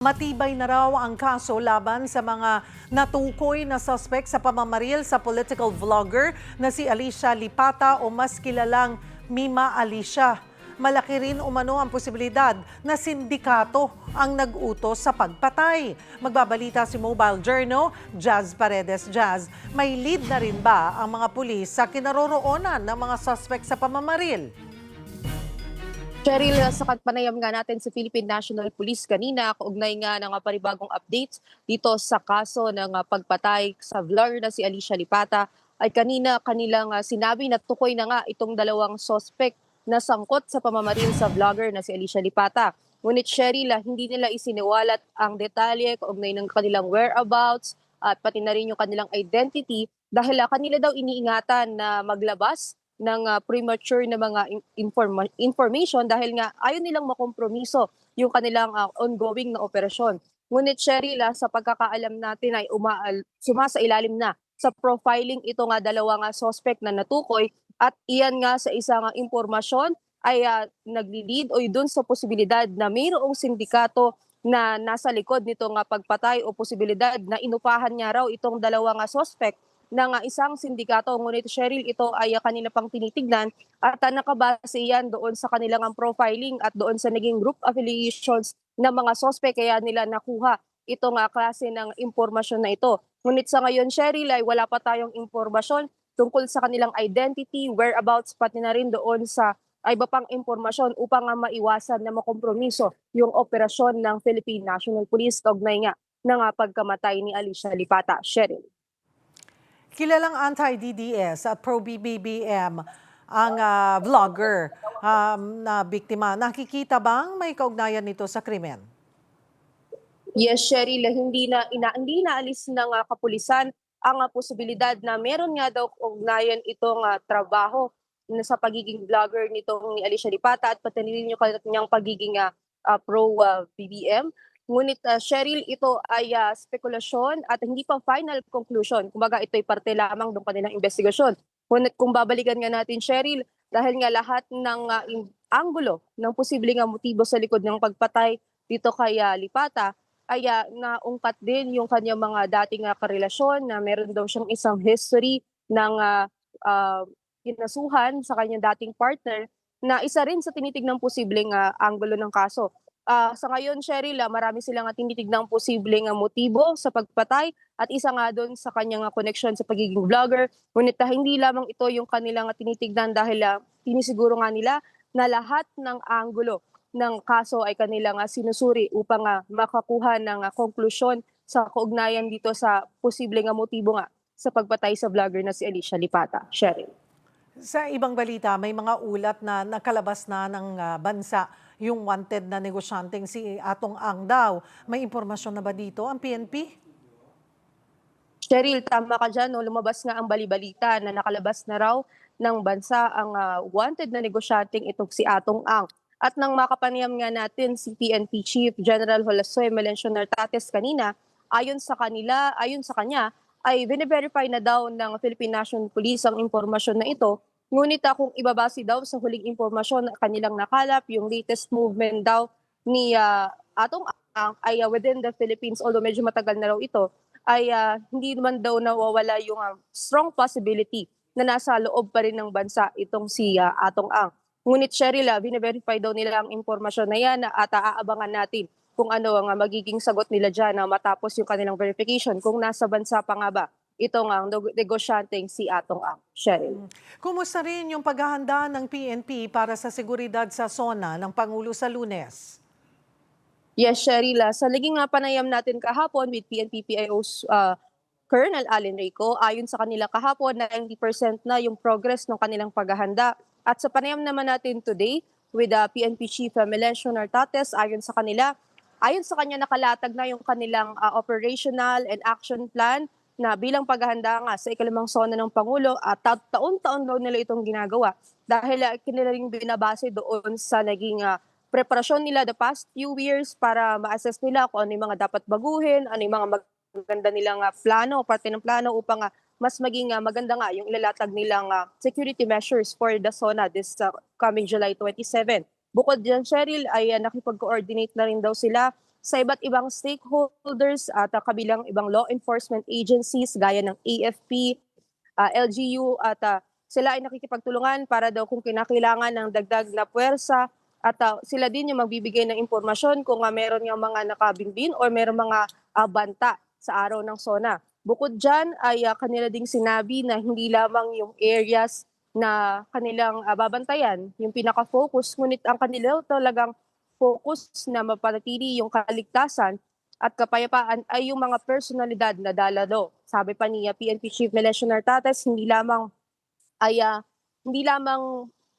Matibay na raw ang kaso laban sa mga natukoy na suspect sa pamamaril sa political vlogger na si Alicia Lipata o mas kilalang Mima Alicia. Malaki rin umano ang posibilidad na sindikato ang nag-utos sa pagpatay. Magbabalita si Mobile Journal, Jazz Paredes. Jazz, may lead na rin ba ang mga pulis sa kinaroroonan ng mga suspect sa pamamaril? Cheryl, sa panayam nga natin sa Philippine National Police kanina, kaugnay nga ng panibagong updates dito sa kaso ng pagpatay sa vlogger na si Alicia Lipata, ay kanina kanilang sinabi na tukoy na nga itong dalawang suspect na sangkot sa pamamaril sa vlogger na si Alicia Lipata. Ngunit Cheryl, hindi nila isiniwalat ang detalye kaugnay ng kanilang whereabouts at pati na rin yung kanilang identity dahil kanila daw iniingatan na maglabas ng premature na mga information dahil nga ayaw nilang makompromiso yung kanilang ongoing na operasyon. Ngunit Cheryl, sa pagkakaalam natin ay sumasailalim na sa profiling ito nga dalawang suspect na natukoy at iyan nga sa isang impormasyon ay nagli-lead o dun sa posibilidad na mayroong sindikato na nasa likod nitong pagpatay o posibilidad na inupahan niya raw itong dalawang suspect ng isang sindikato. Ngunit Cheryl, ito ay kanila pang tinitignan at nakabase yan doon sa kanilang profiling at doon sa naging group affiliations ng mga sospek kaya nila nakuha itong klase ng impormasyon na ito. Ngunit sa ngayon Cheryl ay wala pa tayong impormasyon tungkol sa kanilang identity, whereabouts, pati na rin doon sa iba pang impormasyon upang maiwasan na makompromiso yung operasyon ng Philippine National Police kaugnay nga ng pagkamatay ni Alicia Lipata. Cheryl. Kilalang anti-DDS at pro-BBBM ang vlogger na biktima. Nakikita bang may kaugnayan nito sa krimen? Yes, Cheryl, hindi naalis ng kapulisan ang posibilidad na meron nga daw ugnayan itong trabaho na sa pagiging vlogger nitong ni Alicia Lipata at pati rin yung kanyang pagiging pro-BBM. Ngunit Cheryl, ito ay spekulasyon at hindi pa final conclusion. Kumbaga ito'y parte lamang ng kanilang investigasyon. Ngunit kung babalikan nga natin Cheryl, dahil nga lahat ng anggulo ng posibleng motibo sa likod ng pagpatay dito kay Lipata, ay naungkat din yung kanyang mga dating karelasyon na meron daw siyang isang history ng kinasuhan sa kanyang dating partner na isa rin sa tinitignang posibleng anggulo ng kaso. Sa ngayon, Cheryl, marami silang tinitignang posibleng motibo sa pagpatay at isa nga doon sa kanyang connection sa pagiging vlogger. Ngunit hindi lamang ito yung kanilang tinitignan dahil tinisiguro nga nila na lahat ng anggulo ng kaso ay kanilang sinusuri upang makakuha ng konklusyon sa kaugnayan dito sa posibleng motibo nga sa pagpatay sa vlogger na si Alicia Lipata. Cheryl. Sa ibang balita, may mga ulat na nakalabas na ng bansa yung wanted na negosyanteng si Atong Ang daw. May impormasyon na ba dito ang PNP? Cheryl, tama ka dyan. No? Lumabas nga ang balibalita na nakalabas na raw ng bansa ang wanted na negosyanteng itong si Atong Ang. At nang makapanayam nga natin si PNP Chief General Jose Melencio Nartates kanina, ayon sa kanya, ay bine-verify na daw ng Philippine National Police ang impormasyon na ito. Ngunit kung ibabase daw sa huling impormasyon na kanilang nakalap, yung latest movement daw ni Atong Ang ay within the Philippines, although medyo matagal na raw ito, ay hindi naman daw nawawala yung strong possibility na nasa loob pa rin ng bansa itong si Atong Ang. Ngunit Cheryl, bine-verify daw nila ang impormasyon na yan at aabangan natin kung ano ang magiging sagot nila dyan matapos yung kanilang verification kung nasa bansa pa nga ba itong ang negosyanteng si Atong Ang. Cheryl. Kumusta rin yung paghahanda ng PNP para sa seguridad sa SONA ng Pangulo sa Lunes? Yes, Cheryl, sa naging panayam natin kahapon with PNP PIO Colonel Allen Rico, ayon sa kanila kahapon 90% na yung progress ng kanilang paghahanda. At sa panayam naman natin today with PNP Chief Melencio Nartates, ayon sa kanya nakalatag na yung kanilang operational and action plan na bilang paghahanda nga sa ikalimang SONA ng Pangulo at taon-taon daw nila itong ginagawa dahil kanila rin binabase doon sa naging preparasyon nila the past few years para ma-assess nila kung ano yung mga dapat baguhin, ano yung mga maganda nilang plano, parte ng plano upang mas maging maganda nga yung ilalatag nilang security measures for the SONA this coming July 27. Bukod dyan, Cheryl, ay nakipag-coordinate na rin daw sila sa iba't ibang stakeholders at kabilang ibang law enforcement agencies gaya ng AFP, LGU at sila ay nakikipagtulungan para daw kung kinakailangan ng dagdag na puwersa at sila din yung magbibigay ng impormasyon kung meron nga mga nakabinbin or meron mga banta sa araw ng SONA. Bukod dyan ay kanila ding sinabi na hindi lamang yung areas na kanilang babantayan, yung pinaka-focus, ngunit ang kanila talagang focus na mapanatili yung kaligtasan at kapayapaan ay yung mga personalidad na dalalo. Sabi pa ni PNP Chief Melesio Nartates, hindi lamang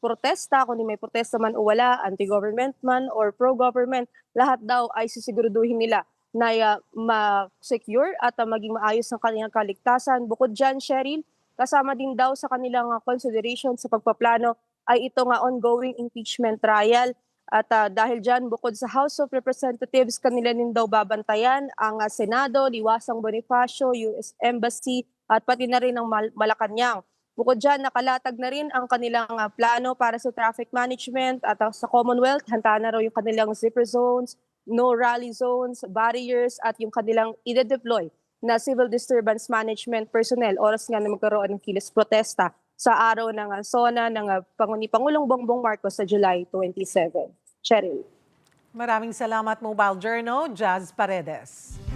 protesta, kundi may protesta man o wala, anti-government man or pro-government, lahat daw ay sisiguraduhin nila na ma-secure at maging maayos ang kanilang kaligtasan. Bukod dyan, Cheryl, kasama din daw sa kanilang consideration sa pagpaplano ay ito nga ongoing impeachment trial. At dahil dyan, bukod sa House of Representatives, kanila din daw babantayan ang Senado, Liwasang Bonifacio, US Embassy, at pati na rin ang Malacanang. Bukod dyan, nakalatag na rin ang kanilang plano para sa traffic management at sa Commonwealth. Handa na raw yung kanilang zipper zones, no rally zones, barriers, at yung kanilang ide-deploy na civil disturbance management personnel oras nga na magkaroon ng kilos protesta sa araw ng SONA ng ni Pangulong Bongbong Marcos sa July 27. Cheryl. Maraming salamat, Mobile Journal, Jazz Paredes.